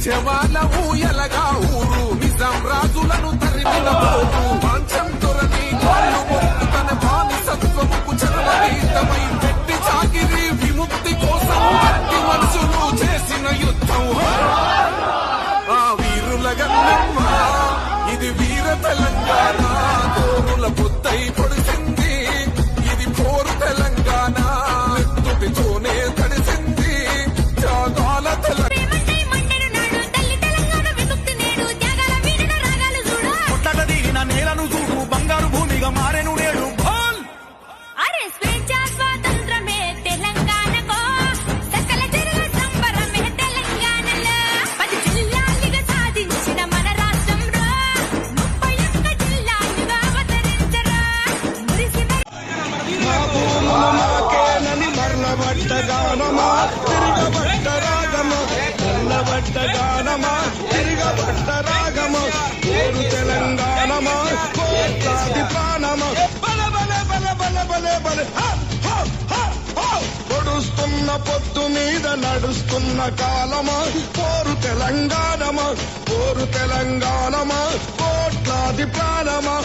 శవాల ఊయలగా ఊరు నిజాం రాజులను తరిమిన పోరు పాంచం దొరని కాళ్ళు మొక్కు తన బానిసత్వముకు చరమగీతమై పెట్టి చాకిరి విముక్తి కోసం అట్టి మనుషులు చేసిన యుద్ధం ఆ వీరుల గన్నమ్మ ఇది వీర తెలంగాణ గోరుల బుద్ధై పొడిసింది ఇది పోరు తెలంగాణ నెత్తుటితోనే తడిసింది త్యాగాల తెలంగాణ నేలను చూడు బంగారు భూమిగా మారెను నేడు అరే స్వేచ్ఛ స్వాతంత్రమే తెలంగాణకో సకల జనుల సంబరమే తెలంగాణలో 10 జిల్లాలుగా సాధించిన మన రాష్ట్రంలో 31 జిల్లాలుగా అవతరించరా మురిసిన మాకేనని మరలబట్టగానమా తిరగబట్ట రాగమ మరలబట్టగానమా తిరగబట్ట రాగమ కోరు తెలంగాణమా కోట్లాది ప్రాణమా బల బల బల బల బల బల పొడుస్తున్న పొత్తు మీద నడుస్తున్న కాలమా కోరు తెలంగాణమా కోరు తెలంగాణమా కోట్లాది ప్రాణమా